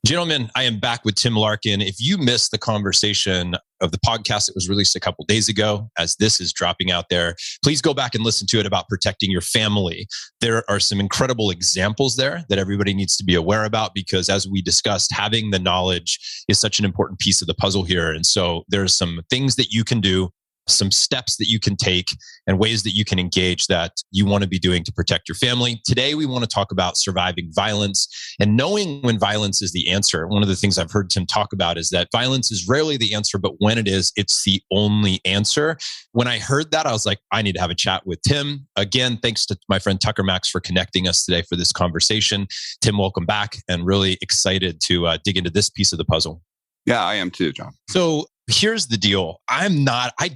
Gentlemen, I am back with Tim Larkin. If you missed the conversation of the podcast that was released a couple days ago, as this is dropping out there, please go back and listen to it about protecting your family. There are some incredible examples there that everybody needs to be aware about because, as we discussed, having the knowledge is such an important piece of the puzzle here. And so there's some things that you can do, some steps that you can take, and ways that you can engage that you want to be doing to protect your family. Today, we want to talk about surviving violence and knowing when violence is the answer. One of the things I've heard Tim talk about is that violence is rarely the answer, but when it is, it's the only answer. When I heard that, I was like, I need to have a chat with Tim. Again, thanks to my friend Tucker Max for connecting us today for this conversation. Tim, welcome back, and really excited to dig into this piece of the puzzle. Yeah, I am too, John. So here's the deal. I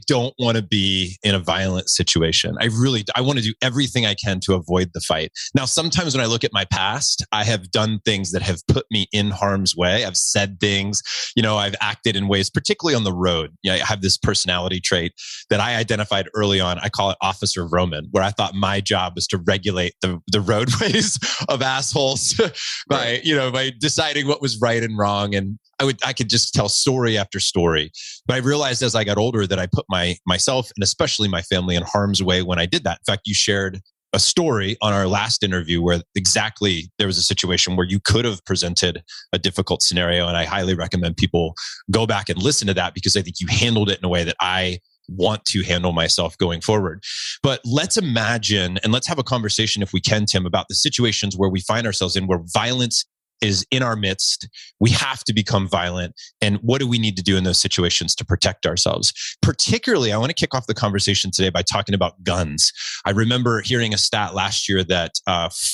don't want to be in a violent situation. I want to do everything I can to avoid the fight. Now, sometimes when I look at my past, I have done things that have put me in harm's way. I've said things, I've acted in ways, particularly on the road. I have this personality trait that I identified early on. I call it Officer Roman, where I thought my job was to regulate the roadways of assholes by deciding what was right and wrong. And I could just tell story after story. But I realized as I got older that I put myself and especially my family in harm's way when I did that. In fact, you shared a story on our last interview where exactly there was a situation where you could have presented a difficult scenario. And I highly recommend people go back and listen to that because I think you handled it in a way that I want to handle myself going forward. But let's imagine and let's have a conversation, if we can, Tim, about the situations where we find ourselves in where violence is in our midst. We have to become violent. And what do we need to do in those situations to protect ourselves? Particularly, I want to kick off the conversation today by talking about guns. I remember hearing a stat last year that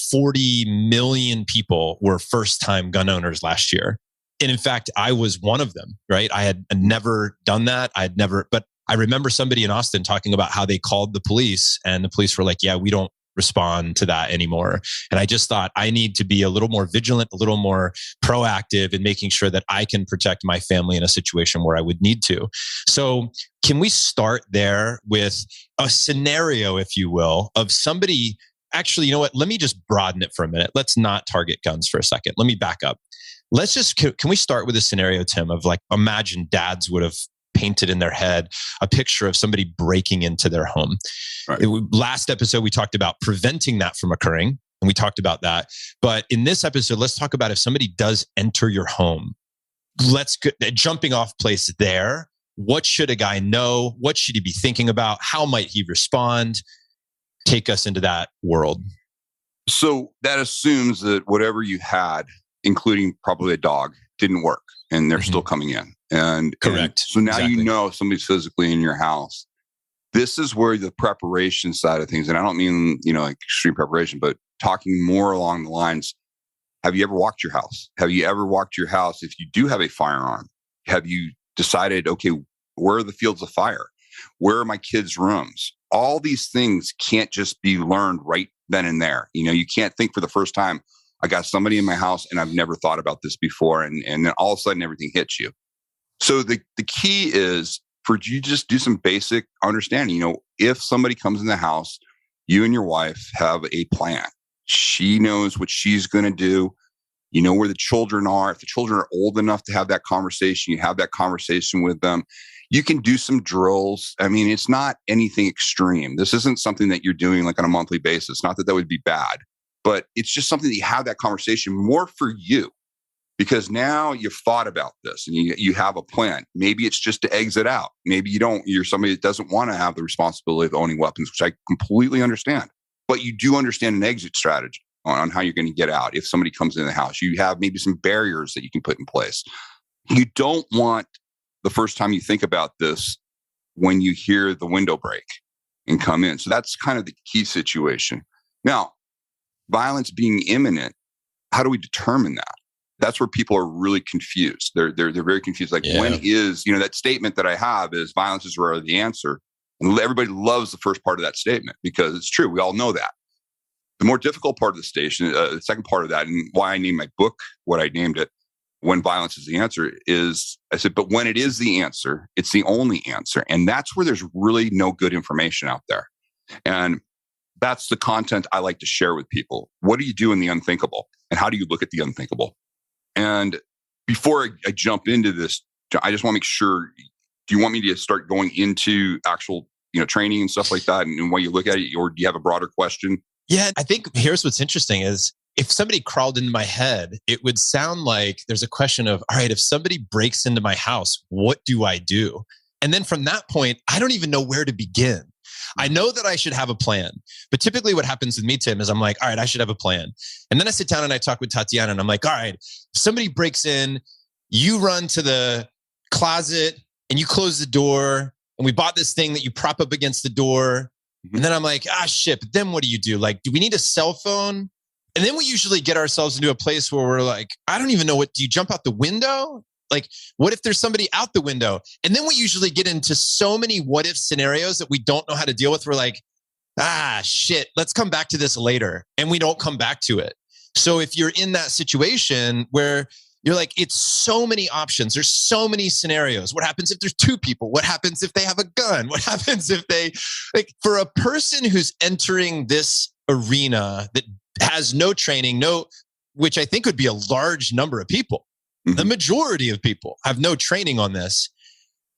40 million people were first-time gun owners last year. And in fact, I was one of them, right? I had never done that. But I remember somebody in Austin talking about how they called the police and the police were like, yeah, we don't respond to that anymore. And I just thought I need to be a little more vigilant, a little more proactive in making sure that I can protect my family in a situation where I would need to. So can we start there with a scenario, if you will, of somebody, actually, you know what? Let me just broaden it for a minute. Let's not target guns for a second. Let me back up. Can we start with a scenario, Tim, of like, imagine dads would have painted in their head a picture of somebody breaking into their home. Right. Last episode, we talked about preventing that from occurring, and we talked about that. But in this episode, let's talk about if somebody does enter your home. Let's get jumping off place there. What should a guy know? What should he be thinking about? How might he respond? Take us into that world. So that assumes that whatever you had, including probably a dog, didn't work, and they're still coming in. And correct. And so now exactly. You know somebody's physically in your house. This is where the preparation side of things, and I don't mean, like extreme preparation, but talking more along the lines, have you ever walked your house? Have you ever walked your house if you do have a firearm? Have you decided, okay, where are the fields of fire? Where are my kids' rooms? All these things can't just be learned right then and there. You can't think for the first time, I got somebody in my house and I've never thought about this before. And then all of a sudden everything hits you. So the key is for you just do some basic understanding. If somebody comes in the house, you and your wife have a plan. She knows what she's going to do. You know where the children are. If the children are old enough to have that conversation, you have that conversation with them. You can do some drills. I mean, it's not anything extreme. This isn't something that you're doing like on a monthly basis. Not that that would be bad, but it's just something that you have that conversation more for you. Because now you've thought about this and you have a plan. Maybe it's just to exit out. Maybe you don't. You're somebody that doesn't want to have the responsibility of owning weapons, which I completely understand. But you do understand an exit strategy on how you're going to get out. If somebody comes in the house, you have maybe some barriers that you can put in place. You don't want the first time you think about this when you hear the window break and come in. So that's kind of the key situation. Now, violence being imminent, how do we determine that? That's where people are really confused. They're very confused. Like when is, that statement that I have is violence is rarely the answer. And everybody loves the first part of that statement because it's true. We all know that. The more difficult part of the station, the second part of that, and why I named my book what I named it, When Violence is the Answer, is I said, but when it is the answer, it's the only answer. And that's where there's really no good information out there. And that's the content I like to share with people. What do you do in the unthinkable? And how do you look at the unthinkable? And before I jump into this, I just want to make sure, do you want me to start going into actual, training and stuff like that and when you look at it, or do you have a broader question? Yeah, I think here's what's interesting is if somebody crawled into my head, it would sound like there's a question of, all right, if somebody breaks into my house, what do I do? And then from that point, I don't even know where to begin. I know that I should have a plan, but typically what happens with me, Tim, is I'm like, all right, I should have a plan. And then I sit down and I talk with Tatiana and I'm like, all right, if somebody breaks in, you run to the closet and you close the door, and we bought this thing that you prop up against the door. And then I'm like, shit, but then what do you do? Like, do we need a cell phone? And then we usually get ourselves into a place where we're like, I don't even know do you jump out the window? Like, what if there's somebody out the window? And then we usually get into so many what if scenarios that we don't know how to deal with. We're like, shit, let's come back to this later. And we don't come back to it. So if you're in that situation where you're like, it's so many options. There's so many scenarios. What happens if there's two people? What happens if they have a gun? What happens if for a person who's entering this arena that has no training, which I think would be a large number of people. Mm-hmm. The majority of people have no training on this.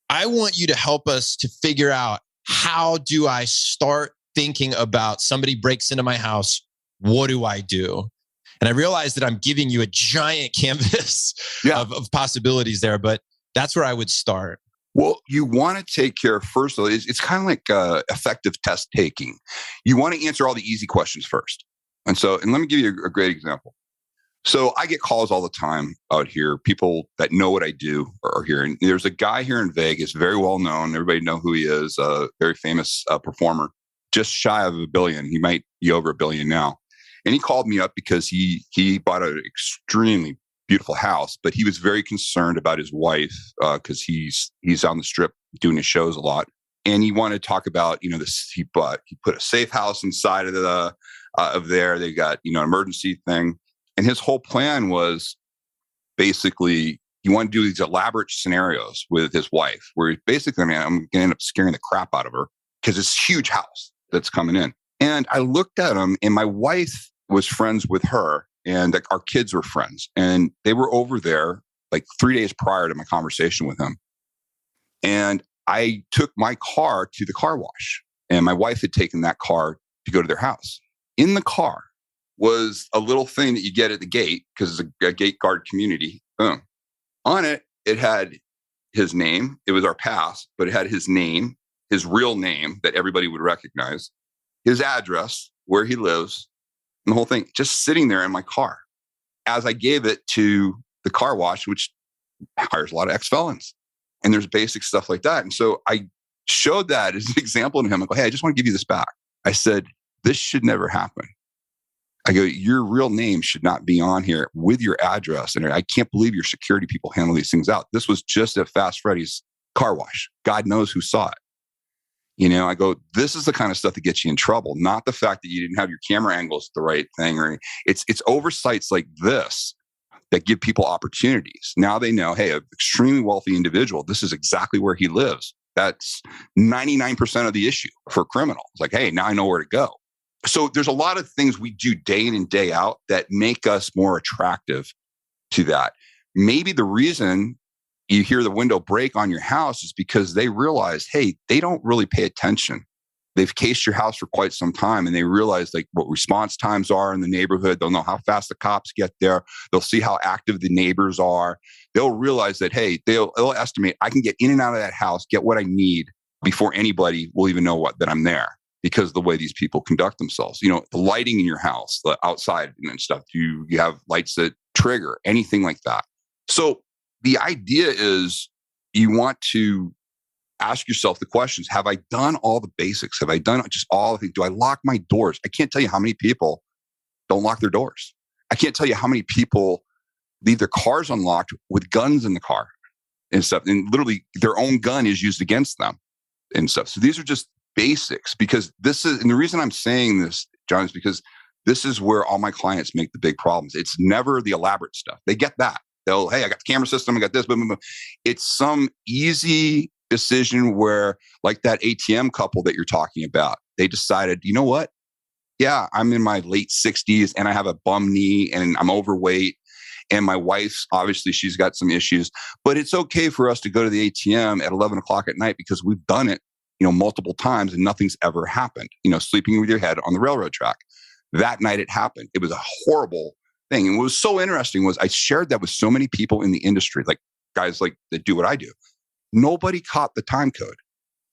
I want you to help us to figure out, how do I start thinking about somebody breaks into my house? What do I do? And I realize that I'm giving you a giant canvas of possibilities there, but that's where I would start. Well, you want to take care of first, though. It's kind of like effective test taking. You want to answer all the easy questions first. And let me give you a great example. So I get calls all the time out here. People that know what I do are here. And there's a guy here in Vegas, very well known. Everybody know who he is, a very famous performer, just shy of $1 billion. He might be over $1 billion now. And he called me up because he bought an extremely beautiful house, but he was very concerned about his wife because he's on the Strip doing his shows a lot, and he wanted to talk about this. He put a safe house inside of there. They got an emergency thing, and his whole plan was basically he wanted to do these elaborate scenarios with his wife, where basically, I'm going to end up scaring the crap out of her because it's a huge house that's coming in. And I looked at him, and my wife was friends with her, and our kids were friends. And they were over there like 3 days prior to my conversation with him. And I took my car to the car wash, and my wife had taken that car to go to their house. In the car was a little thing that you get at the gate, because it's a gate guard community. Boom. On it, it had his name. It was our pass, but it had his name, his real name that everybody would recognize, his address, where he lives, and the whole thing, just sitting there in my car as I gave it to the car wash, which hires a lot of ex-felons. And there's basic stuff like that. And so I showed that as an example to him. I go, hey, I just want to give you this back. I said, this should never happen. I go, your real name should not be on here with your address. And I can't believe your security people handle these things out. This was just at Fast Freddy's car wash. God knows who saw it. I go, this is the kind of stuff that gets you in trouble, not the fact that you didn't have your camera angles the right thing. Or it's oversights like this that give people opportunities. Now they know, hey, an extremely wealthy individual, this is exactly where he lives. That's 99% of the issue for criminals. Like, hey, now I know where to go. So there's a lot of things we do day in and day out that make us more attractive to that. Maybe the reason you hear the window break on your house is because they realized, hey, they don't really pay attention. They've cased your house for quite some time, and they realize like what response times are in the neighborhood. They'll know how fast the cops get there. They'll see how active the neighbors are. They'll realize that, hey, they'll estimate I can get in and out of that house, get what I need before anybody will even know that I'm there, because of the way these people conduct themselves. The lighting in your house, the outside and stuff. You have lights that trigger, anything like that. So the idea is you want to ask yourself the questions. Have I done all the basics? Have I done just all the things? Do I lock my doors? I can't tell you how many people don't lock their doors. I can't tell you how many people leave their cars unlocked with guns in the car and stuff. And literally their own gun is used against them and stuff. So these are just basics, because and the reason I'm saying this, John, is because this is where all my clients make the big problems. It's never the elaborate stuff. They get that. Hey, I got the camera system, I got this, blah, blah, blah. It's some easy decision where, like that ATM couple that you're talking about, they decided, you know what? Yeah, I'm in my late 60s and I have a bum knee and I'm overweight And my wife's, obviously, she's got some issues, but it's okay for us to go to the ATM at 11 o'clock at night because we've done it, multiple times and nothing's ever happened. Sleeping with your head on the railroad track. That night it happened. It was a horrible thing. And what was so interesting was I shared that with so many people in the industry, like guys like that do what I do. Nobody caught the time code.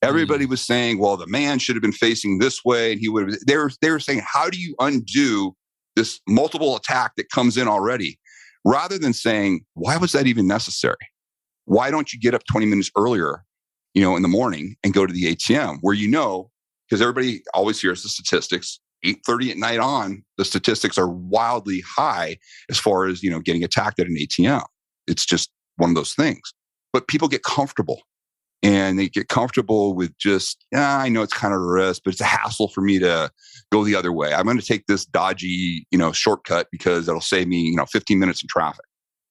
Everybody was saying, well, the man should have been facing this way. And he would have, they were saying, how do you undo this multiple attack that comes in already? Rather than saying, why was that even necessary? Why don't you get up 20 minutes earlier, in the morning and go to the ATM where because everybody always hears the statistics, 8:30 at night on, the statistics are wildly high as far as, getting attacked at an ATM. It's just one of those things. But people get comfortable. And they get comfortable with just, I know it's kind of a risk, but it's a hassle for me to go the other way. I'm going to take this dodgy, shortcut because it'll save me, 15 minutes in traffic.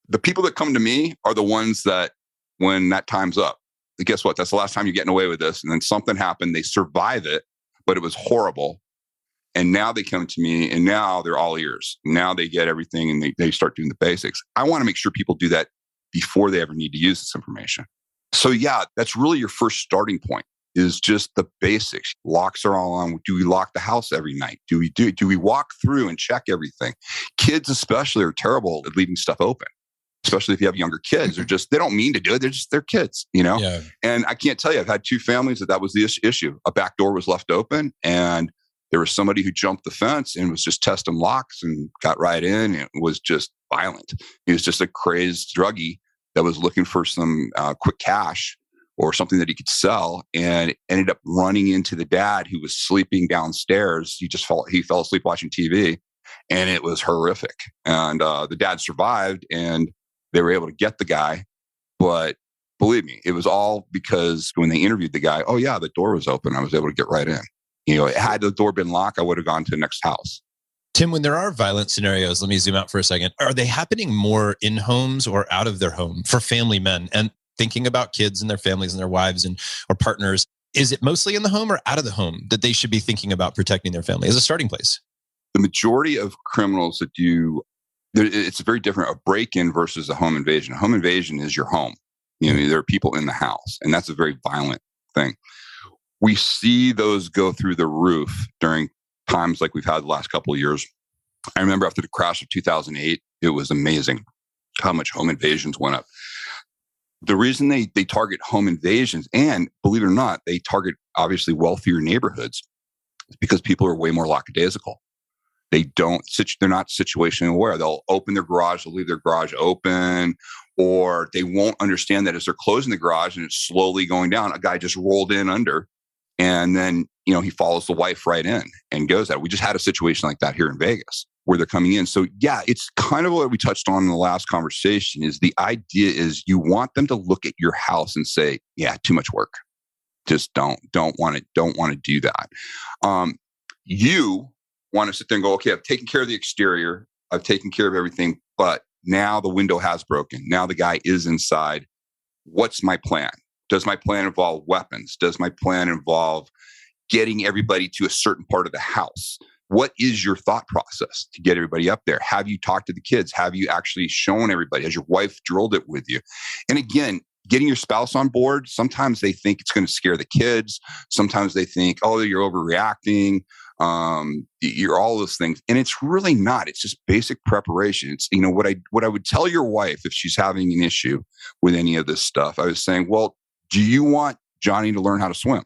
The people that come to me are the ones that when that time's up, guess what? That's the last time you're getting away with this. And then something happened. They survive it, but it was horrible. And now they come to me and now they're all ears. Now they get everything and they start doing the basics. I want to make sure people do that before they ever need to use this information. So yeah, that's really your first starting point is just the basics. Locks are all on. Do we lock the house every night? Do we walk through and check everything? Kids especially are terrible at leaving stuff open, especially if you have younger kids. They don't mean to do it. They're kids, Yeah. And I can't tell you, I've had two families that was the issue. A back door was left open and there was somebody who jumped the fence and was just testing locks and got right in. And it was just violent. He was just a crazed druggie that was looking for some quick cash or something that he could sell, and ended up running into the dad who was sleeping downstairs. He fell asleep watching TV, and it was horrific. And the dad survived, and they were able to get the guy. But believe me, it was all because when they interviewed the guy, oh yeah, the door was open. I was able to get right in. Had the door been locked, I would have gone to the next house. Tim, when there are violent scenarios, let me zoom out for a second. Are they happening more in homes or out of their home for family men? And thinking about kids and their families and their wives or partners, is it mostly in the home or out of the home that they should be thinking about protecting their family as a starting place? The majority of criminals that it's very different, a break-in versus a home invasion. A home invasion is your home. There are people in the house, and that's a very violent thing. We see those go through the roof during times like we've had the last couple of years. I remember after the crash of 2008, it was amazing how much home invasions went up. The reason they target home invasions, and believe it or not, they target obviously wealthier neighborhoods, is because people are way more lackadaisical. They're not situationally aware. They'll open their garage, they'll leave their garage open, or they won't understand that as they're closing the garage and it's slowly going down, a guy just rolled in under. And then, he follows the wife right in and goes out. We just had a situation like that here in Vegas where they're coming in. So yeah, it's kind of what we touched on in the last conversation is the idea is you want them to look at your house and say, yeah, too much work. Just don't want to do that. You want to sit there and go, okay, I've taken care of the exterior. I've taken care of everything, but now the window has broken. Now the guy is inside. What's my plan? Does my plan involve weapons? Does my plan involve getting everybody to a certain part of the house? What is your thought process to get everybody up there? Have you talked to the kids? Have you actually shown everybody? Has your wife drilled it with you? And again, getting your spouse on board, sometimes they think it's going to scare the kids. Sometimes they think, oh, you're overreacting. You're all those things. And it's really not. It's just basic preparation. It's, what I would tell your wife if she's having an issue with any of this stuff, I was saying, well, do you want Johnny to learn how to swim?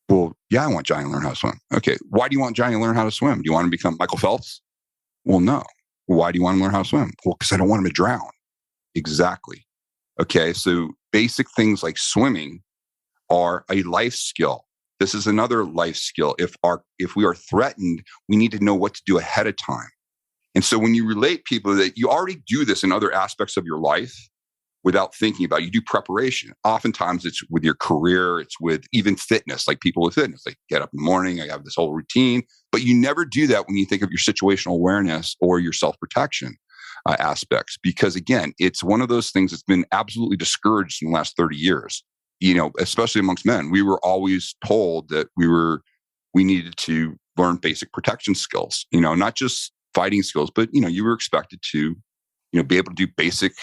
Well, yeah, I want Johnny to learn how to swim. Okay. Why do you want Johnny to learn how to swim? Do you want him to become Michael Phelps? Well, no. Why do you want him to learn how to swim? Well, because I don't want him to drown. Exactly. Okay. So basic things like swimming are a life skill. This is another life skill. If we are threatened, we need to know what to do ahead of time. And so when you relate people that you already do this in other aspects of your life without thinking about it, you do preparation. Oftentimes it's with your career, it's with even fitness, like people with fitness. They get up in the morning, I have this whole routine, but you never do that when you think of your situational awareness or your self-protection aspects. Because again, it's one of those things that's been absolutely discouraged in the last 30 years. Especially amongst men, we were always told that we needed to learn basic protection skills, not just fighting skills, but, you were expected to be able to do basic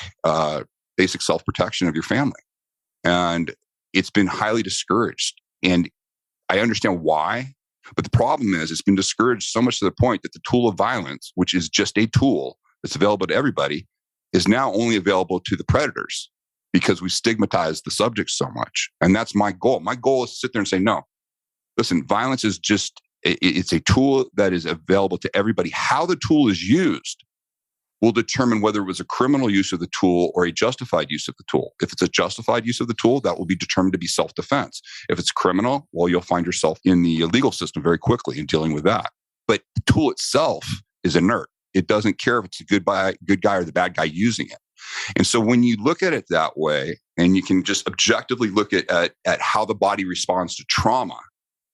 self-protection of your family. And it's been highly discouraged. And I understand why, but the problem is it's been discouraged so much to the point that the tool of violence, which is just a tool that's available to everybody, is now only available to the predators because we stigmatize the subject so much. And that's my goal. My goal is to sit there and say, no, listen, violence is just, it's a tool that is available to everybody. How the tool is used will determine whether it was a criminal use of the tool or a justified use of the tool. If it's a justified use of the tool, that will be determined to be self-defense. If it's criminal, well, you'll find yourself in the legal system very quickly in dealing with that. But the tool itself is inert. It doesn't care if it's a good guy or the bad guy using it. And so when you look at it that way, and you can just objectively look at how the body responds to trauma,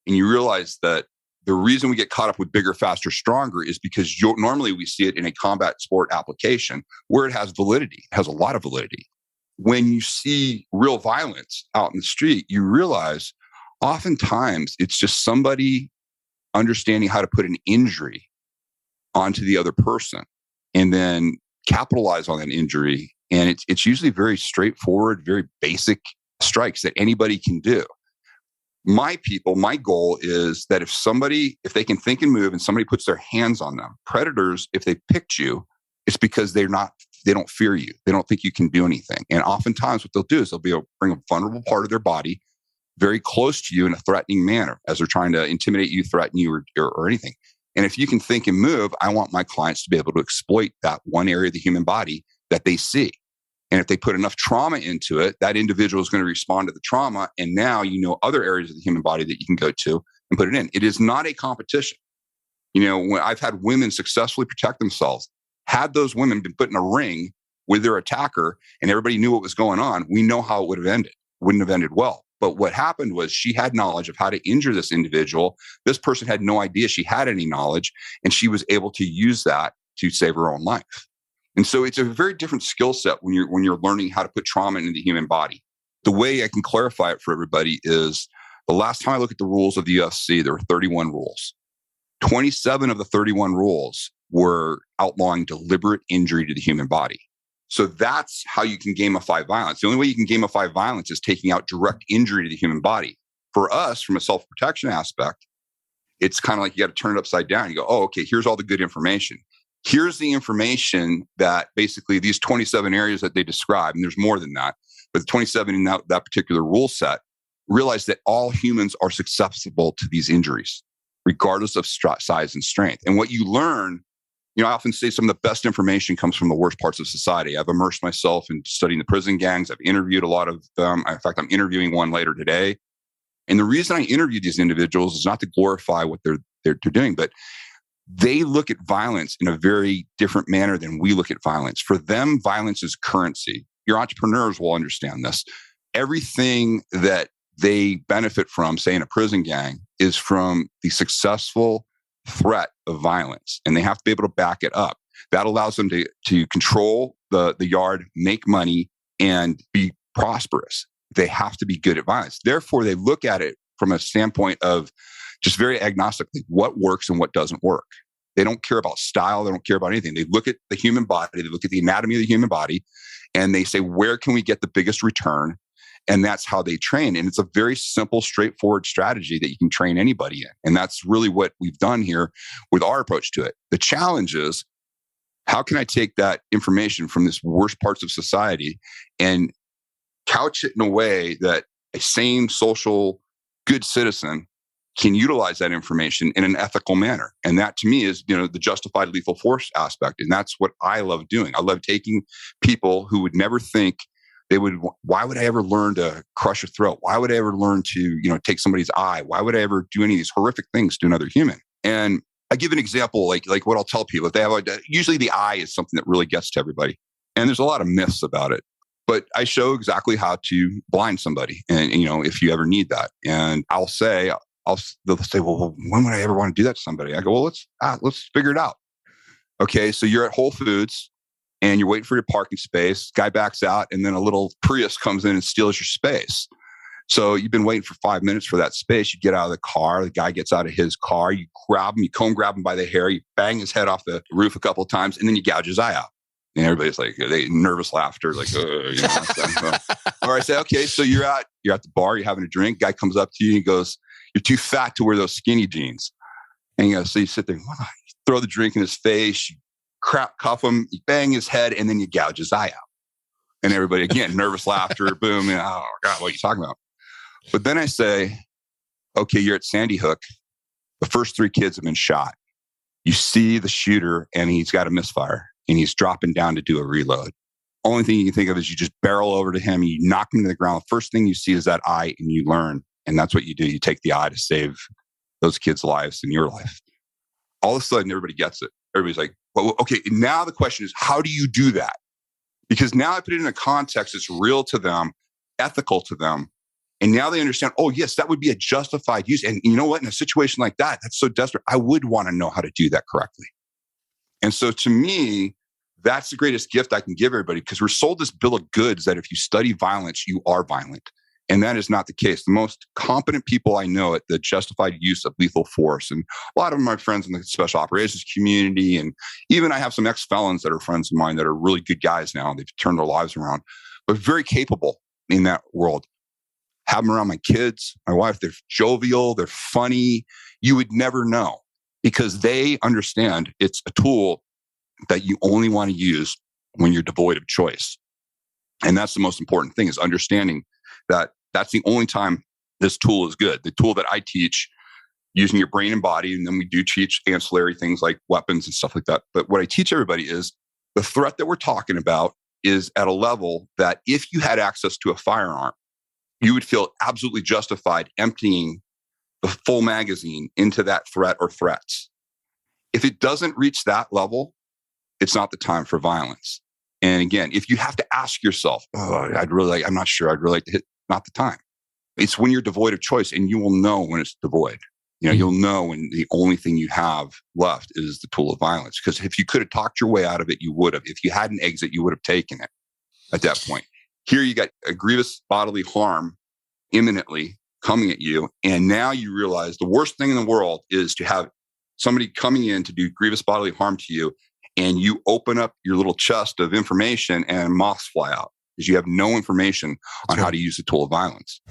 and you realize that the reason we get caught up with bigger, faster, stronger is because normally we see it in a combat sport application where it has validity, has a lot of validity. When you see real violence out in the street, you realize oftentimes it's just somebody understanding how to put an injury onto the other person and then capitalize on that injury. And it's usually very straightforward, very basic strikes that anybody can do. My goal is that if they can think and move and somebody puts their hands on them, predators, if they picked you, it's because they don't fear you. They don't think you can do anything. And oftentimes what they'll do is they'll bring a vulnerable part of their body very close to you in a threatening manner as they're trying to intimidate you, threaten you, or anything. And if you can think and move, I want my clients to be able to exploit that one area of the human body that they see. And if they put enough trauma into it, that individual is going to respond to the trauma. And now other areas of the human body that you can go to and put it in. It is not a competition. When I've had women successfully protect themselves, had those women been put in a ring with their attacker and everybody knew what was going on, we know how it would have ended. Wouldn't have ended well. But what happened was she had knowledge of how to injure this individual. This person had no idea she had any knowledge, and she was able to use that to save her own life. And so it's a very different skill set when you're learning how to put trauma into the human body. The way I can clarify it for everybody is the last time I looked at the rules of the UFC, there were 31 rules. 27 of the 31 rules were outlawing deliberate injury to the human body. So that's how you can gamify violence. The only way you can gamify violence is taking out direct injury to the human body. For us, from a self-protection aspect, it's kind of like you got to turn it upside down. You go, oh, okay, here's all the good information. Here's the information that basically these 27 areas that they describe, and there's more than that, but the 27 in that particular rule set, realize that all humans are susceptible to these injuries, regardless of size and strength. And what you learn, I often say some of the best information comes from the worst parts of society. I've immersed myself in studying the prison gangs. I've interviewed a lot of them. In fact, I'm interviewing one later today. And the reason I interview these individuals is not to glorify what they're doing, but they look at violence in a very different manner than we look at violence. For them, violence is currency. Your entrepreneurs will understand this. Everything that they benefit from, say in a prison gang, is from the successful threat of violence. And they have to be able to back it up. That allows them to control the yard, make money, and be prosperous. They have to be good at violence. Therefore, they look at it from a standpoint of just very agnostically what works and what doesn't work. They don't care about style. They don't care about anything. They look at the human body. They look at the anatomy of the human body, and they say, where can we get the biggest return? And that's how they train. And it's a very simple, straightforward strategy that you can train anybody in. And that's really what we've done here with our approach to it. The challenge is, how can I take that information from this worst parts of society and couch it in a way that a sane, social, good citizen can utilize that information in an ethical manner? And that to me is, the justified lethal force aspect. And that's what I love doing. I love taking people who would never think why would I ever learn to crush a throat? Why would I ever learn to, take somebody's eye? Why would I ever do any of these horrific things to another human? And I give an example, like what I'll tell people. If they have, usually the eye is something that really gets to everybody. And there's a lot of myths about it. But I show exactly how to blind somebody. And if you ever need that. And they'll say, well, when would I ever want to do that to somebody? I go, well, let's figure it out. Okay. So you're at Whole Foods and you're waiting for your parking space. Guy backs out and then a little Prius comes in and steals your space. So you've been waiting for 5 minutes for that space. You get out of the car. The guy gets out of his car. You grab him, you comb grab him by the hair. You bang his head off the roof a couple of times and then you gouge his eye out. And everybody's like, they nervous laughter, like, or I say, okay, so you're at the bar, you're having a drink. Guy comes up to you and he goes, "You're too fat to wear those skinny jeans." And so you sit there, you throw the drink in his face, you cuff him, you bang his head, and then you gouge his eye out. And everybody, again, nervous laughter, boom. And, oh God, what are you talking about? But then I say, okay, you're at Sandy Hook. The first 3 kids have been shot. You see the shooter and he's got a misfire and he's dropping down to do a reload. Only thing you can think of is you just barrel over to him, you knock him to the ground. The first thing you see is that eye and you learn. And that's what you do. You take the eye to save those kids' lives and your life. All of a sudden, everybody gets it. Everybody's like, well, okay, now the question is, how do you do that? Because now I put it in a context that's real to them, ethical to them. And now they understand, oh, yes, that would be a justified use. And you know what? In a situation like that, that's so desperate. I would want to know how to do that correctly. And so to me, that's the greatest gift I can give everybody, because we're sold this bill of goods that if you study violence, you are violent. And that is not the case. The most competent people I know at the justified use of lethal force, and a lot of my friends in the special operations community, and even I have some ex-felons that are friends of mine that are really good guys now. They've turned their lives around, but very capable in that world. Have them around my kids, my wife. They're jovial. They're funny. You would never know, because they understand it's a tool that you only want to use when you're devoid of choice. And that's the most important thing, is understanding that that's the only time this tool is good. The tool that I teach, using your brain and body, and then we do teach ancillary things like weapons and stuff like that. But what I teach everybody is the threat that we're talking about is at a level that if you had access to a firearm, you would feel absolutely justified emptying the full magazine into that threat or threats. If it doesn't reach that level, it's not the time for violence. And again, if you have to ask yourself, I'm not sure, I'd really like to hit, not the time. It's when you're devoid of choice, and you will know when it's devoid. You'll know when the only thing you have left is the tool of violence. Because if you could have talked your way out of it, you would have. If you had an exit, you would have taken it at that point. Here you got a grievous bodily harm imminently coming at you. And now you realize the worst thing in the world is to have somebody coming in to do grievous bodily harm to you, and you open up your little chest of information and moths fly out, because you have no information on how to use the tool of violence.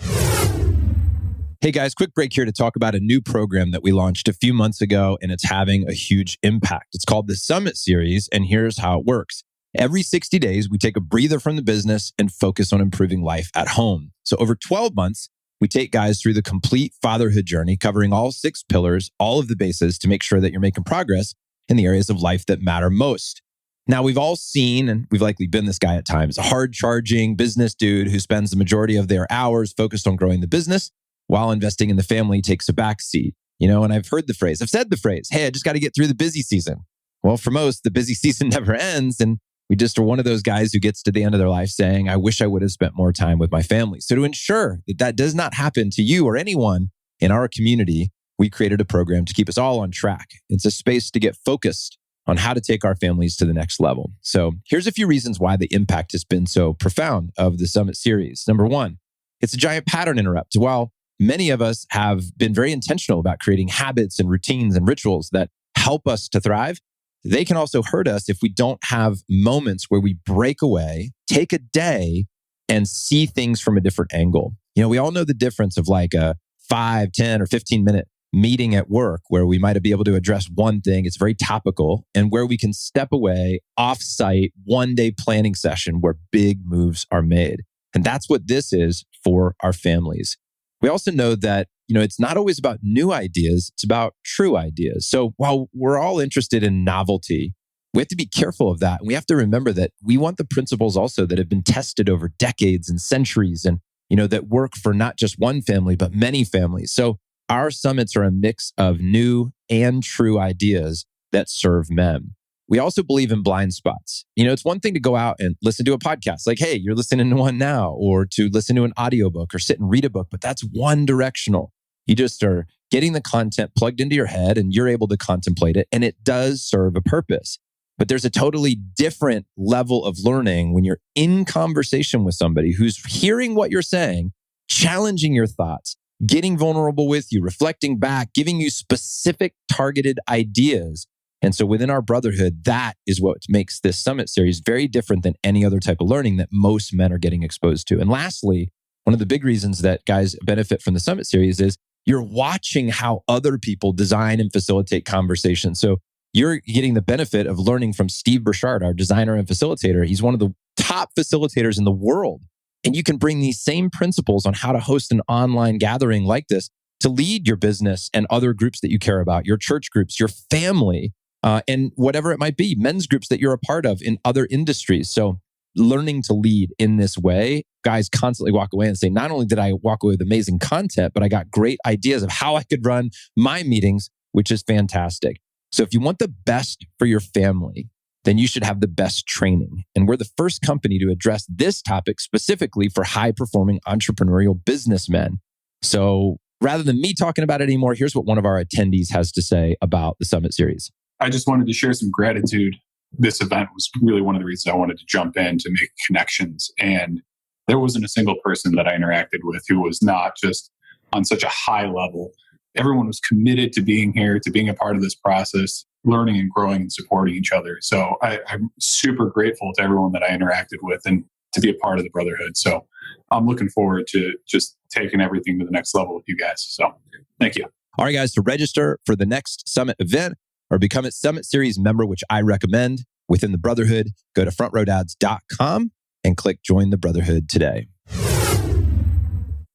Hey guys, quick break here to talk about a new program that we launched a few months ago, and it's having a huge impact. It's called the Summit Series, and here's how it works. Every 60 days, we take a breather from the business and focus on improving life at home. So over 12 months, we take guys through the complete fatherhood journey, covering all 6 pillars, all of the bases, to make sure that you're making progress in the areas of life that matter most. Now, we've all seen, and we've likely been this guy at times, a hard-charging business dude who spends the majority of their hours focused on growing the business while investing in the family takes a backseat. And I've heard the phrase, I've said the phrase, hey, I just got to get through the busy season. Well, for most, the busy season never ends, and we just are one of those guys who gets to the end of their life saying, I wish I would have spent more time with my family. So to ensure that that does not happen to you or anyone in our community, we created a program to keep us all on track. It's a space to get focused on how to take our families to the next level. So here's a few reasons why the impact has been so profound of the Summit Series. Number one, it's a giant pattern interrupt. While many of us have been very intentional about creating habits and routines and rituals that help us to thrive, they can also hurt us if we don't have moments where we break away, take a day, and see things from a different angle. We all know the difference of like a 5, 10, or 15-minute meeting at work where we might be able to address one thing. It's very topical, and where we can step away, off-site, one-day planning session where big moves are made. And that's what this is for our families. We also know that, it's not always about new ideas, it's about true ideas. So while we're all interested in novelty, we have to be careful of that. And we have to remember that we want the principles also that have been tested over decades and centuries, and, that work for not just one family, but many families. So our summits are a mix of new and true ideas that serve men. We also believe in blind spots. It's one thing to go out and listen to a podcast like, hey, you're listening to one now, or to listen to an audiobook or sit and read a book, but that's one directional. You just are getting the content plugged into your head and you're able to contemplate it, and it does serve a purpose. But there's a totally different level of learning when you're in conversation with somebody who's hearing what you're saying, challenging your thoughts, getting vulnerable with you, reflecting back, giving you specific targeted ideas And so within our brotherhood, that is what makes this summit series very different than any other type of learning that most men are getting exposed to. And lastly, one of the big reasons that guys benefit from the summit series is you're watching how other people design and facilitate conversations. So you're getting the benefit of learning from Steve Burchard, our designer and facilitator. He's one of the top facilitators in the world. And you can bring these same principles on how to host an online gathering like this to lead your business and other groups that you care about, your church groups, your family, and whatever it might be, men's groups that you're a part of in other industries. So learning to lead in this way, guys constantly walk away and say, not only did I walk away with amazing content, but I got great ideas of how I could run my meetings, which is fantastic. So if you want the best for your family, then you should have the best training. And we're the first company to address this topic specifically for high-performing entrepreneurial businessmen. So rather than me talking about it anymore, here's what one of our attendees has to say about the Summit Series. I just wanted to share some gratitude. This event was really one of the reasons I wanted to jump in to make connections. And there wasn't a single person that I interacted with who was not just on such a high level. Everyone was committed to being here, to being a part of this process, learning and growing and supporting each other. So I'm super grateful to everyone that I interacted with and to be a part of the brotherhood. So I'm looking forward to just taking everything to the next level with you guys. So thank you. All right, guys, to register for the next Summit event or become a Summit Series member, which I recommend within the Brotherhood, go to frontrowdads.com and click Join the Brotherhood today.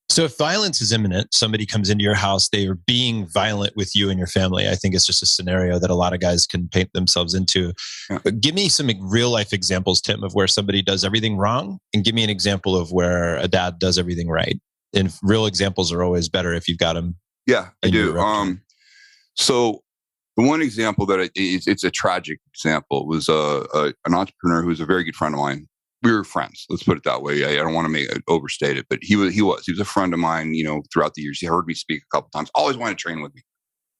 So if violence is imminent, somebody comes into your house, they are being violent with you and your family. I think it's just a scenario that a lot of guys can paint themselves into. But give me some real life examples, Tim, of where somebody does everything wrong, and give me an example of where a dad does everything right. And real examples are always better if you've got them. Yeah, I do. So the one example that it's a tragic example was an entrepreneur who was a very good friend of mine. We were friends. Let's put it that way. I don't want to make it overstate it, but he was a friend of mine, throughout the years. He heard me speak a couple of times, always wanted to train with me.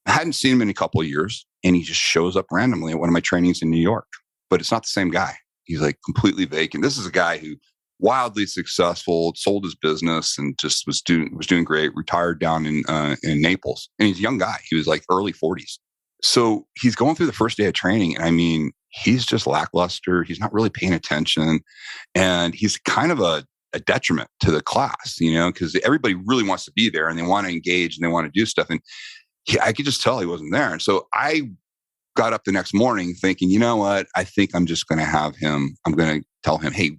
I hadn't seen him in a couple of years, and he just shows up randomly at one of my trainings in New York, but it's not the same guy. He's like completely vacant. This is a guy who wildly successful, sold his business and just was doing great, retired down in Naples. And he's a young guy. He was like early 40s. So he's going through the first day of training. And I mean, he's just lackluster. He's not really paying attention. And he's kind of a detriment to the class, because everybody really wants to be there and they want to engage and they want to do stuff. And I could just tell he wasn't there. And so I got up the next morning thinking, you know what? I think I'm just going to have him. I'm going to tell him, hey,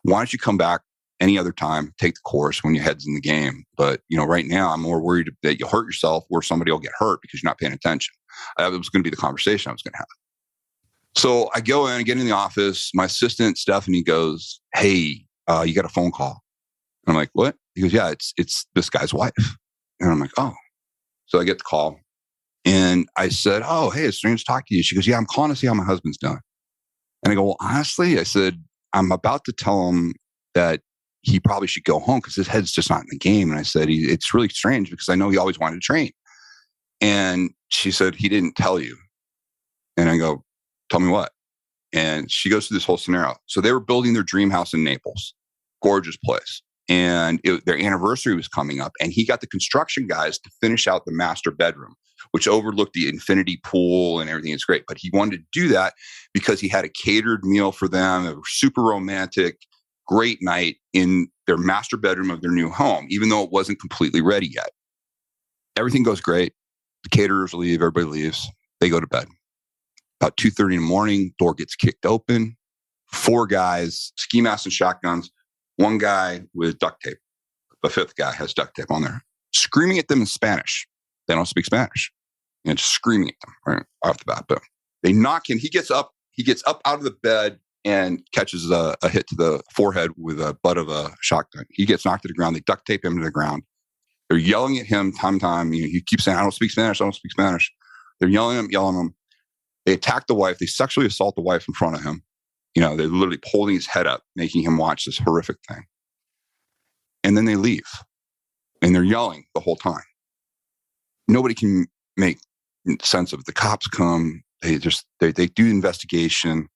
why don't you come back any other time, take the course when your head's in the game. But, right now I'm more worried that you'll hurt yourself or somebody will get hurt because you're not paying attention. That was going to be the conversation I was going to have. So I go in, I get in the office. My assistant, Stephanie, goes, hey, you got a phone call. And I'm like, what? He goes, yeah, it's this guy's wife. And I'm like, oh. So I get the call and I said, oh, hey, it's strange to talk to you. She goes, yeah, I'm calling to see how my husband's doing. And I go, well, honestly, I said, I'm about to tell him that he probably should go home because his head's just not in the game. And I said, it's really strange because I know he always wanted to train. And she said, he didn't tell you. And I go, tell me what? And she goes through this whole scenario. So they were building their dream house in Naples, gorgeous place. And their anniversary was coming up. And he got the construction guys to finish out the master bedroom, which overlooked the infinity pool and everything is great. But he wanted to do that because he had a catered meal for them, a super romantic, great night in their master bedroom of their new home, even though it wasn't completely ready yet. Everything goes great. The caterers leave, everybody leaves. They go to bed. About 2:30 in the morning, door gets kicked open. 4 guys, ski masks and shotguns. 1 guy with duct tape. The 5th guy has duct tape on there, screaming at them in Spanish. They don't speak Spanish. And just screaming at them right off the bat. But they knock him. He gets up out of the bed and catches a hit to the forehead with a butt of a shotgun. He gets knocked to the ground. They duct tape him to the ground. They're yelling at him time. He keeps saying, I don't speak Spanish. They're yelling at him. They attack the wife. They sexually assault the wife in front of him. They're literally holding his head up, making him watch this horrific thing. And then they leave. And they're yelling the whole time. Nobody can make sense of it. The cops come. They do investigation.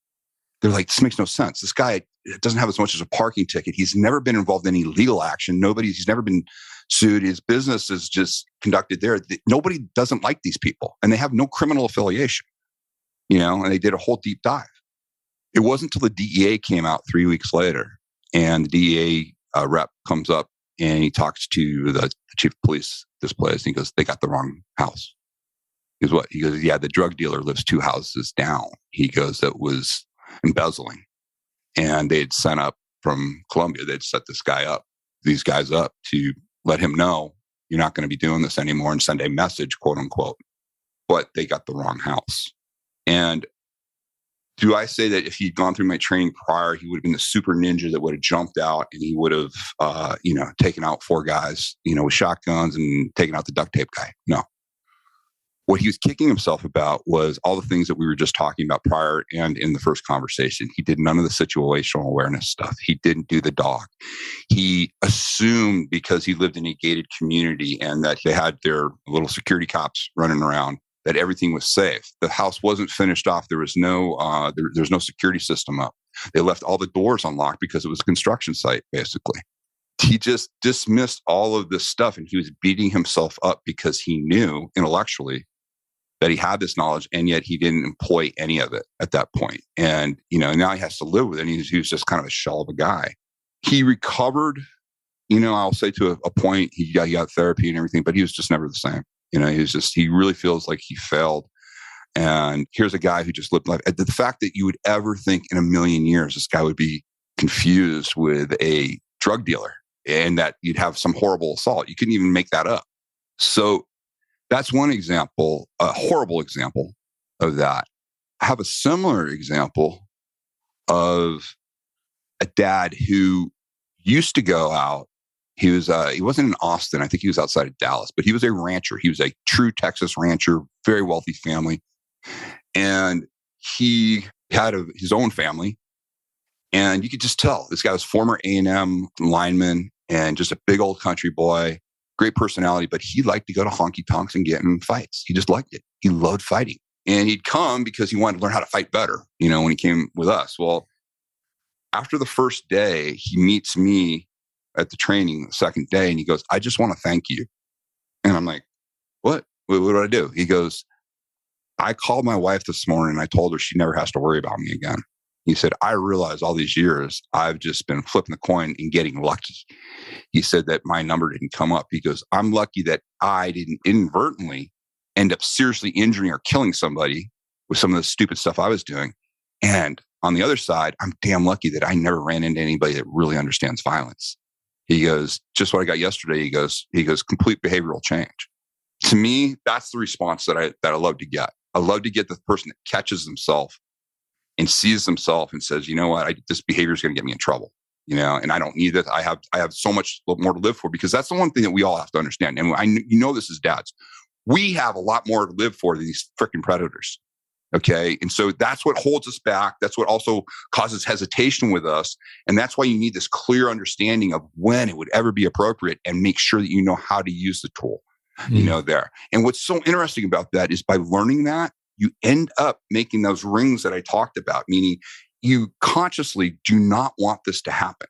They're like, this makes no sense. This guy doesn't have as much as a parking ticket. He's never been involved in any legal action. He's never been sued. His business is just conducted there. Nobody doesn't like these people, and they have no criminal affiliation. and they did a whole deep dive. It wasn't until the DEA came out 3 weeks later, and the DEA rep comes up and he talks to the chief of police this place, and he goes, they got the wrong house. He goes, what? He goes, yeah, the drug dealer lives 2 houses down. He goes, that was embezzling. And they'd sent up from Colombia, they'd set these guys up to let him know, you're not going to be doing this anymore, and send a message, quote unquote. But they got the wrong house. And do I say that if he'd gone through my training prior, he would have been the super ninja that would have jumped out and he would have, taken out 4 guys, with shotguns and taken out the duct tape guy? No. What he was kicking himself about was all the things that we were just talking about prior and in the first conversation. He did none of the situational awareness stuff. He didn't do the dog. He assumed because he lived in a gated community and that they had their little security cops running around, that everything was safe. The house wasn't finished off. There was no there's no security system up. They left all the doors unlocked because it was a construction site, basically. He just dismissed all of this stuff, and he was beating himself up because he knew intellectually that he had this knowledge, and yet he didn't employ any of it at that point. And, now he has to live with it. And he was just kind of a shell of a guy. He recovered, I'll say to a point, he got therapy and everything, but he was just never the same. He really feels like he failed. And here's a guy who just lived life. The fact that you would ever think in a million years, this guy would be confused with a drug dealer and that you'd have some horrible assault. You couldn't even make that up. So that's one example, a horrible example of that. I have a similar example of a dad who used to go out. He wasn't in Austin. I think he was outside of Dallas, but he was a rancher. He was a true Texas rancher, very wealthy family. And he had his own family. And you could just tell this guy was former A&M lineman and just a big old country boy. Great personality, but he liked to go to honky tonks and get in fights. He just liked it. He loved fighting. And he'd come because he wanted to learn how to fight better, when he came with us. Well, after the first day, he meets me at the training the second day and he goes, I just want to thank you. And I'm like, what? What did I do? He goes, I called my wife this morning and I told her she never has to worry about me again. He said, I realized all these years I've just been flipping the coin and getting lucky. He said that my number didn't come up. He goes, I'm lucky that I didn't inadvertently end up seriously injuring or killing somebody with some of the stupid stuff I was doing. And on the other side, I'm damn lucky that I never ran into anybody that really understands violence. He goes, just what I got yesterday. He goes, complete behavioral change. To me, that's the response that I love to get. I love to get the person that catches themselves and sees themselves and says, you know what, this behavior is going to get me in trouble, and I don't need it. I have so much more to live for, because that's the one thing that we all have to understand. And this as dads, we have a lot more to live for than these freaking predators. Okay. And so that's what holds us back. That's what also causes hesitation with us. And that's why you need this clear understanding of when it would ever be appropriate, and make sure that you know how to use the tool, there. And what's so interesting about that is by learning that, you end up making those rings that I talked about, meaning you consciously do not want this to happen.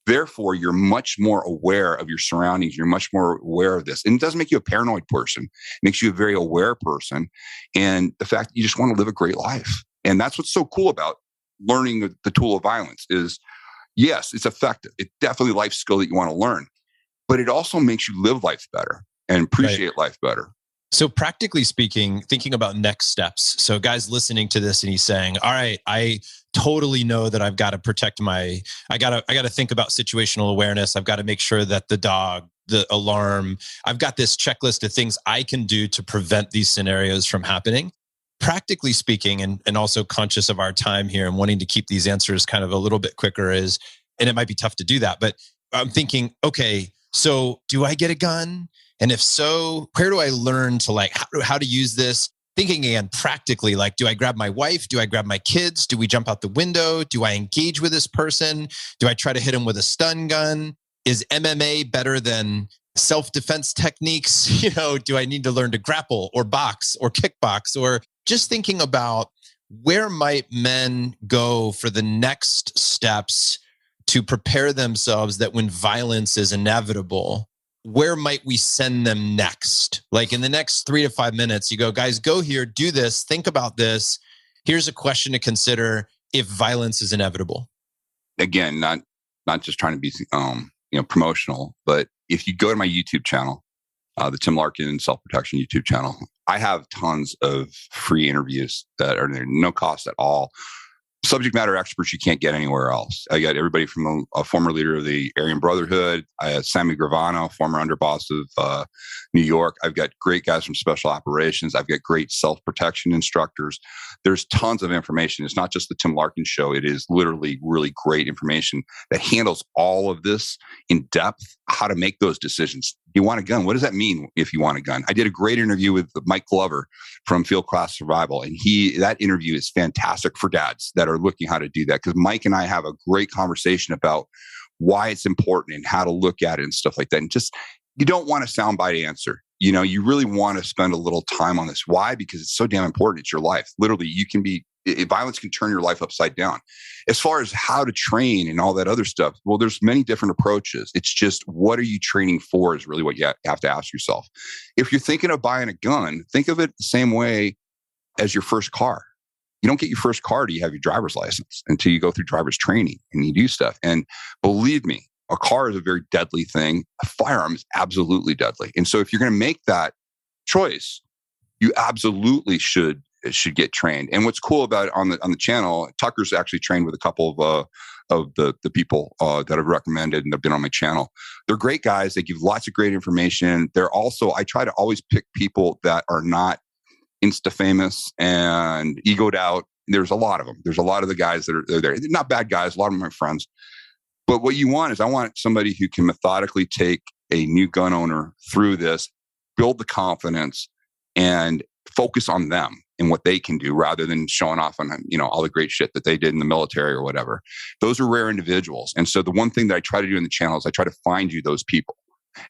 Therefore, you're much more aware of your surroundings. You're much more aware of this. And it doesn't make you a paranoid person. It makes you a very aware person. And the fact that you just want to live a great life. And that's what's so cool about learning the tool of violence is, yes, it's effective. It's definitely a life skill that you want to learn. But it also makes you live life better and appreciate life better. So practically speaking, thinking about next steps. So guys listening to this and he's saying, all right, I totally know that I've got to protect I got to think about situational awareness. I've got to make sure that the dog, the alarm, I've got this checklist of things I can do to prevent these scenarios from happening. Practically speaking, and also conscious of our time here and wanting to keep these answers kind of a little bit quicker and it might be tough to do that, but I'm thinking, okay, so do I get a gun? And if so, where do I learn to how to use this? Thinking again, practically, do I grab my wife? Do I grab my kids? Do we jump out the window? Do I engage with this person? Do I try to hit him with a stun gun? Is MMA better than self-defense techniques? Do I need to learn to grapple or box or kickbox? Or just thinking about where might men go for the next steps to prepare themselves that when violence is inevitable, where might we send them next? In the next 3 to 5 minutes, you go, guys, go here, do this, think about this. here's a question to consider if violence is inevitable. Again, not just trying to be promotional, but if you go to my YouTube channel, the Tim Larkin Self-Protection YouTube channel, I have tons of free interviews that are there, no cost at all. Subject matter experts you can't get anywhere else. I got everybody from a former leader of the Aryan Brotherhood. I had Sammy Gravano, former underboss of New York. I've got great guys from special operations. I've got great self-protection instructors. There's tons of information. It's not just the Tim Larkin show. It is literally really great information that handles all of this in depth, how to make those decisions. You want a gun? What does that mean if you want a gun? I did a great interview with Mike Glover from Field Class Survival, and that interview is fantastic for dads that are looking how to do that, because Mike and I have a great conversation about why it's important and how to look at it and stuff like that. And just, you don't want a soundbite answer. You really want to spend a little time on this. Why? Because it's so damn important. It's your life. Literally, violence can turn your life upside down. As far as how to train and all that other stuff, well, there's many different approaches. It's just, what are you training for is really what you have to ask yourself. If you're thinking of buying a gun, think of it the same way as your first car. You don't get your first car till you have your driver's license, until you go through driver's training and you do stuff. And believe me, a car is a very deadly thing. A firearm is absolutely deadly. And so if you're going to make that choice, you absolutely should get trained. And what's cool about it on the channel, Tucker's actually trained with a couple of the people that I've recommended and have been on my channel. They're great guys. They give lots of great information. I try to always pick people that are not Insta famous and egoed out. There's a lot of them. There's a lot of the guys that are there. They're not bad guys. A lot of them are my friends. But what you want is, I want somebody who can methodically take a new gun owner through this, build the confidence, and focus on them and what they can do, rather than showing off on all the great shit that they did in the military or whatever. Those are rare individuals. And so the one thing that I try to do in the channel is I try to find you those people.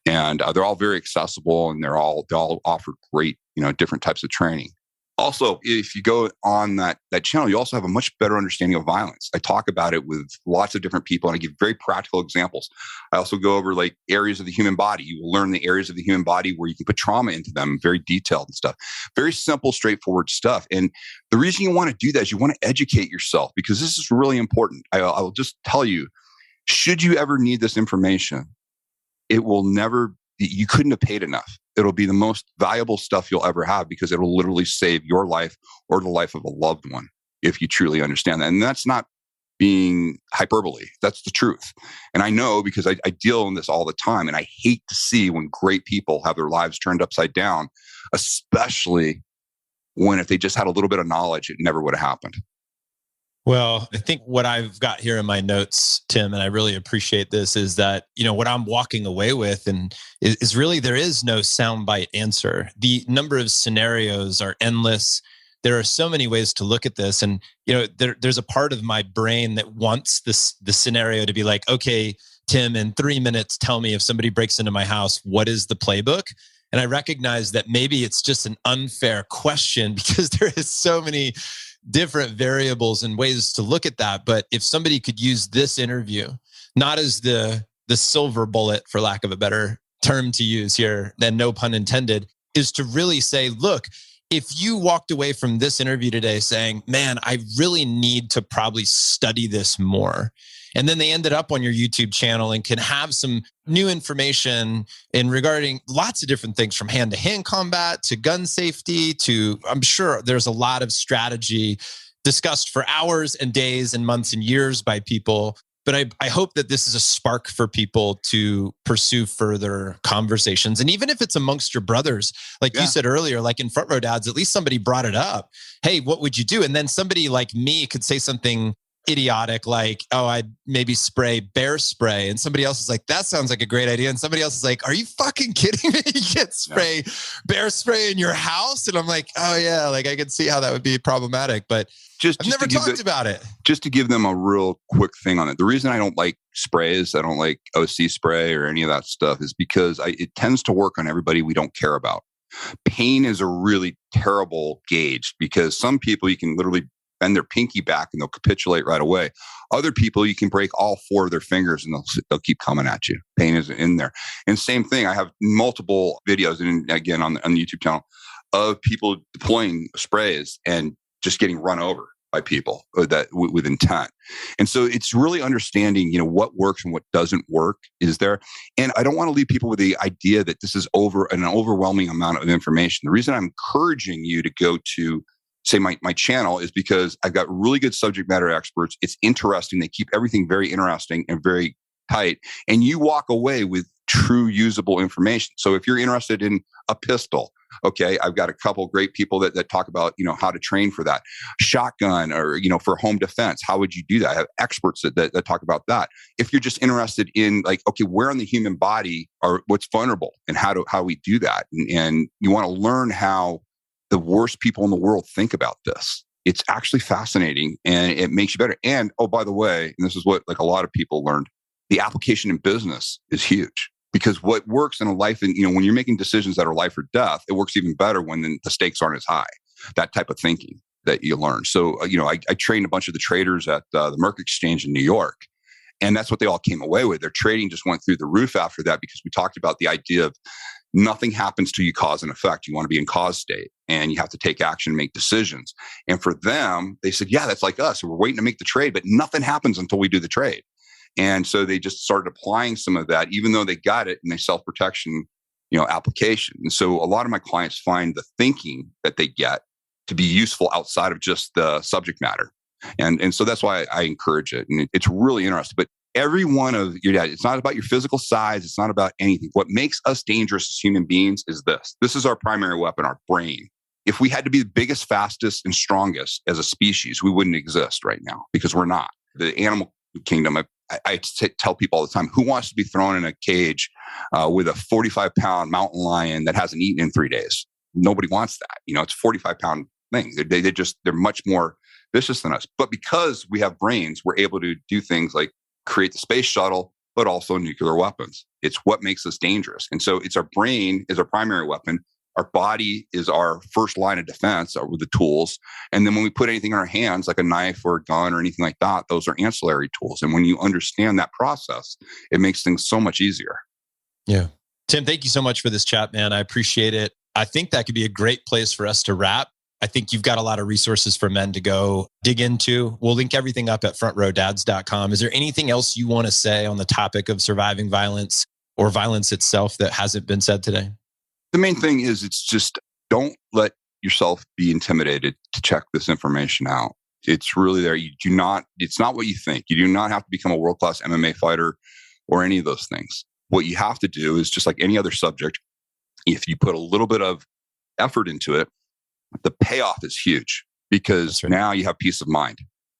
And they're all very accessible, and they all offer great, different types of training. Also, if you go on that channel, you also have a much better understanding of violence. I talk about it with lots of different people, and I give very practical examples. I also go over like areas of the human body. You will learn the areas of the human body where you can put trauma into them, very detailed and stuff. Very simple, straightforward stuff. And the reason you want to do that is you want to educate yourself, because this is really important. I will just tell you, should you ever need this information, it will never, you couldn't have paid enough. It'll be the most valuable stuff you'll ever have, because it'll literally save your life or the life of a loved one, if you truly understand that. And that's not being hyperbole. That's the truth. And I know, because I deal in this all the time, and I hate to see when great people have their lives turned upside down, especially when if they just had a little bit of knowledge, it never would have happened. Well, I think what I've got here in my notes, Tim, and I really appreciate this, is that, what I'm walking away with is really, there is no soundbite answer. The number of scenarios are endless. There are so many ways to look at this. And, there's a part of my brain that wants the scenario to be like, okay, Tim, in 3 minutes, tell me, if somebody breaks into my house, what is the playbook? And I recognize that maybe it's just an unfair question, because there is so many different variables and ways to look at that. But if somebody could use this interview, not as the silver bullet, for lack of a better term to use here, then no pun intended, is to really say, look, if you walked away from this interview today saying, man, I really need to probably study this more, and then they ended up on your YouTube channel and can have some new information in regarding lots of different things, from hand-to-hand combat to gun safety to, I'm sure there's a lot of strategy discussed for hours and days and months and years by people. But I hope that this is a spark for people to pursue further conversations. And even if it's amongst your brothers, like you said earlier, like in Front Row Dads, at least somebody brought it up. Hey, what would you do? And then somebody like me could say something idiotic like, oh, I'd maybe spray bear spray. And somebody else is like, that sounds like a great idea. And somebody else is like, are you fucking kidding me? You can't spray bear spray in your house? And I'm like, oh yeah, like I can see how that would be problematic, but I've never talked about it. Just to give them a real quick thing on it. The reason I don't like sprays, I don't like OC spray or any of that stuff, is because it tends to work on everybody we don't care about. Pain is a really terrible gauge, because some people you can literally bend their pinky back and they'll capitulate right away. Other people, you can break all 4 of their fingers and they'll keep coming at you. Pain is in there. And same thing, I have multiple videos, and again on the YouTube channel, of people deploying sprays, and just getting run over by people that with intent. And so it's really understanding, what works and what doesn't work is there. And I don't want to leave people with the idea that this is an overwhelming amount of information. The reason I'm encouraging you to go to, say, my channel is because I've got really good subject matter experts. It's interesting. They keep everything very interesting and very tight. And you walk away with true usable information. So if you're interested in a pistol, okay, I've got a couple great people that talk about, how to train for that. Shotgun or, for home defense, how would you do that? I have experts that talk about that. If you're just interested in where in the human body are what's vulnerable and how we do that. And you want to learn how the worst people in the world think about this. It's actually fascinating and it makes you better. And oh, by the way, and this is what a lot of people learned, the application in business is huge. Because what works in a life, and when you're making decisions that are life or death, it works even better when the stakes aren't as high. That type of thinking that you learn. So, I trained a bunch of the traders at the Merck Exchange in New York, and that's what they all came away with. Their trading just went through the roof after that because we talked about the idea of nothing happens till you cause and effect. You want to be in cause state, and you have to take action and make decisions. And for them, they said, yeah, that's like us. We're waiting to make the trade, but nothing happens until we do the trade. And so they just started applying some of that, even though they got it in a self-protection, application. And so a lot of my clients find the thinking that they get to be useful outside of just the subject matter. And so that's why I encourage it. And it's really interesting. But every one of your dad, it's not about your physical size. It's not about anything. What makes us dangerous as human beings is this. This is our primary weapon, our brain. If we had to be the biggest, fastest, and strongest as a species, we wouldn't exist right now because we're not. The animal kingdom, I tell people all the time, who wants to be thrown in a cage with a 45-pound mountain lion that hasn't eaten in 3 days? Nobody wants that. It's a 45-pound thing. They're much more vicious than us. But because we have brains, we're able to do things like create the space shuttle, but also nuclear weapons. It's what makes us dangerous. And so it's our brain is our primary weapon. Our body is our first line of defense with the tools. And then when we put anything in our hands, like a knife or a gun or anything like that, those are ancillary tools. And when you understand that process, it makes things so much easier. Yeah. Tim, thank you so much for this chat, man. I appreciate it. I think that could be a great place for us to wrap. I think you've got a lot of resources for men to go dig into. We'll link everything up at frontrowdads.com. Is there anything else you want to say on the topic of surviving violence or violence itself that hasn't been said today? The main thing is it's just don't let yourself be intimidated to check this information out. It's really there. It's not what you think. You do not have to become a world-class MMA fighter or any of those things. What you have to do is just like any other subject, if you put a little bit of effort into it, the payoff is huge because now you have peace of mind.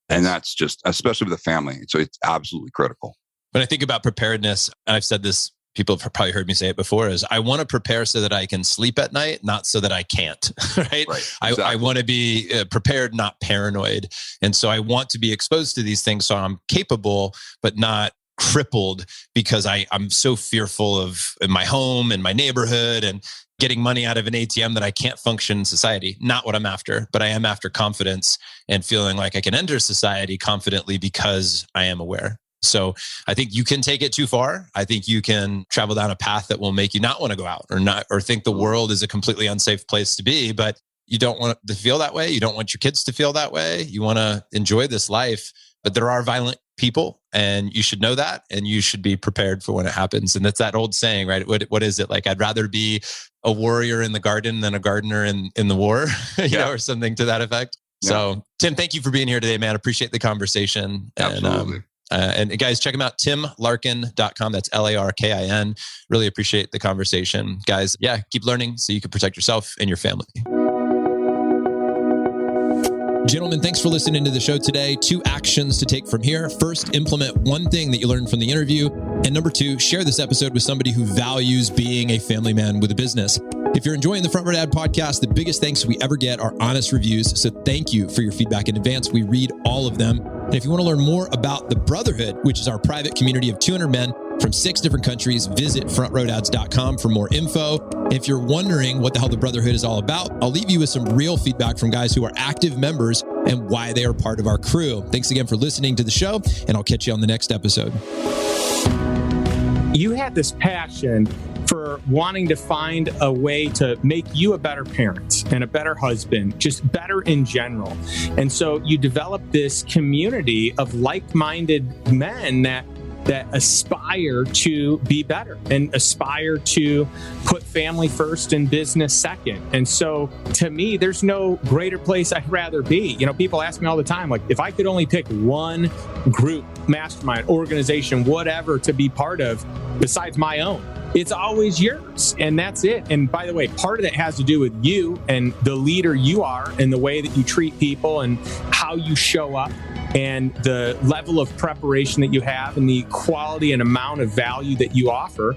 And that's just, especially with a family. So it's absolutely critical. When I think about preparedness, and I've said this, people have probably heard me say it before, is I want to prepare so that I can sleep at night, not so that I can't, right? Exactly. I want to be prepared, not paranoid. And so I want to be exposed to these things so I'm capable, but not crippled because I'm so fearful of in my home and my neighborhood and getting money out of an ATM that I can't function in society. Not what I'm after, but I am after confidence and feeling like I can enter society confidently because I am aware. So I think you can take it too far. I think you can travel down a path that will make you not want to go out or think the world is a completely unsafe place to be, but you don't want to feel that way. You don't want your kids to feel that way. You want to enjoy this life, but there are violent people and you should know that and you should be prepared for when it happens. And that's that old saying, right? What is it? Like, I'd rather be a warrior in the garden than a gardener in the war, or something to that effect. Yeah. So Tim, thank you for being here today, man. Appreciate the conversation. Absolutely. And guys, check him out, timlarkin.com. That's Larkin. Really appreciate the conversation. Guys, keep learning so you can protect yourself and your family. Gentlemen, thanks for listening to the show today. 2 actions to take from here. First, implement one thing that you learned from the interview. And number 2, share this episode with somebody who values being a family man with a business. If you're enjoying the Front Row Dad podcast, the biggest thanks we ever get are honest reviews. So thank you for your feedback in advance. We read all of them. And if you want to learn more about the Brotherhood, which is our private community of 200 men from 6 different countries, visit frontrowdads.com for more info. If you're wondering what the hell the Brotherhood is all about, I'll leave you with some real feedback from guys who are active members and why they are part of our crew. Thanks again for listening to the show, and I'll catch you on the next episode. You have this passion for for wanting to find a way to make you a better parent and a better husband, just better in general. And so you develop this community of like-minded men that aspire to be better and aspire to put family first and business second. And so to me, there's no greater place I'd rather be. You know, people ask me all the time, like, if I could only pick one group, mastermind, organization, whatever to be part of besides my own, it's always yours. And that's it. And by the way, part of that has to do with you and the leader you are and the way that you treat people and how you show up and the level of preparation that you have and the quality and amount of value that you offer.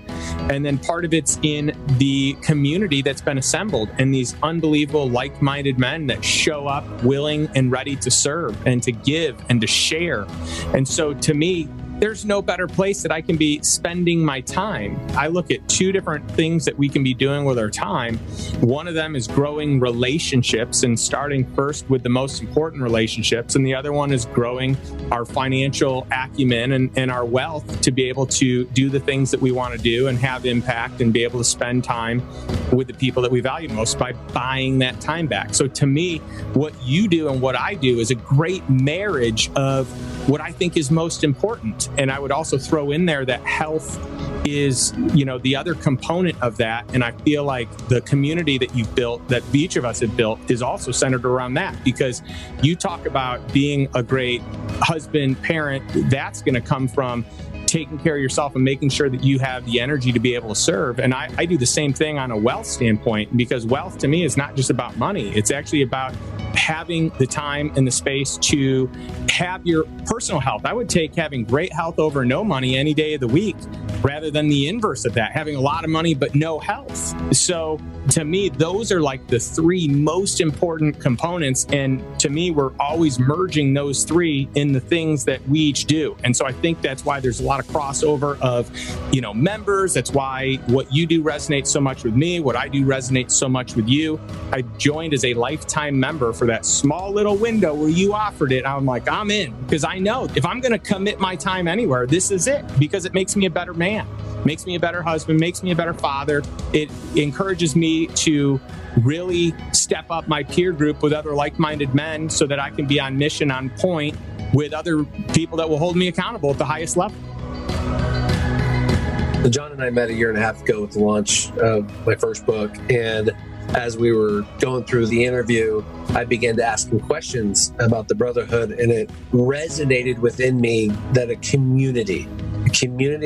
And then part of it's in the community that's been assembled and these unbelievable like-minded men that show up willing and ready to serve and to give and to share. And so to me, there's no better place that I can be spending my time. I look at two different things that we can be doing with our time. One of them is growing relationships and starting first with the most important relationships. And the other one is growing our financial acumen and our wealth to be able to do the things that we want to do and have impact and be able to spend time with the people that we value most by buying that time back. So to me, what you do and what I do is a great marriage of what I think is most important. And I would also throw in there that health is, you know, the other component of that. And I feel like the community that you've built, that each of us have built, is also centered around that. Because you talk about being a great husband, parent, that's going to come from taking care of yourself and making sure that you have the energy to be able to serve. And I do the same thing on a wealth standpoint, because wealth to me is not just about money. It's actually about having the time and the space to have your personal health. I would take having great health over no money any day of the week, rather than the inverse of that, having a lot of money but no health. So to me, those are like the three most important components. And to me, we're always merging those three in the things that we each do. And so I think that's why there's a lot of crossover of, you know, members. That's why what you do resonates so much with me. What I do resonates so much with you. I joined as a lifetime member for that small little window where you offered it. I'm like, I'm in, because I know if I'm going to commit my time anywhere, this is it, because it makes me a better man, makes me a better husband, makes me a better father. It encourages me to really step up my peer group with other like-minded men so that I can be on mission, on point with other people that will hold me accountable at the highest level. So John and I met a year and a half ago with the launch of my first book. And as we were going through the interview, I began to ask him questions about the brotherhood, and it resonated within me that a community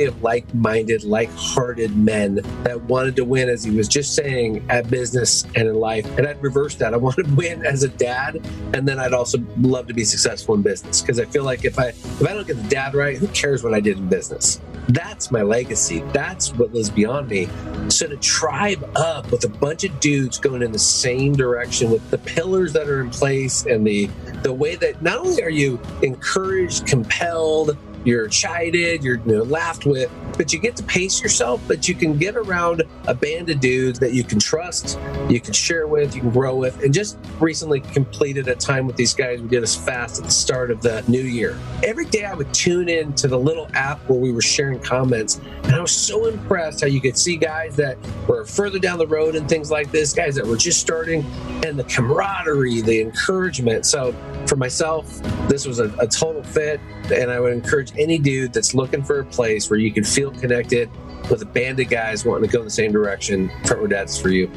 of like-minded, like-hearted men that wanted to win, as he was just saying, at business and in life. And I'd reverse that. I want to win as a dad, and then I'd also love to be successful in business, because I feel like if I don't get the dad right, who cares what I did in business? That's my legacy. That's what lives beyond me. So to tribe up with a bunch of dudes going in the same direction with the pillars that are in place and the way that not only are you encouraged, compelled, you're chided, you're laughed with, but you get to pace yourself, but you can get around a band of dudes that you can trust, you can share with, you can grow with. And just recently completed a time with these guys. We did this fast at the start of the new year. Every day I would tune in to the little app where we were sharing comments, and I was so impressed how you could see guys that were further down the road and things like this, guys that were just starting, and the camaraderie, the encouragement. So for myself, this was a total fit, and I would encourage any dude that's looking for a place where you can feel connected with a band of guys wanting to go in the same direction. Front Row Dads is for you.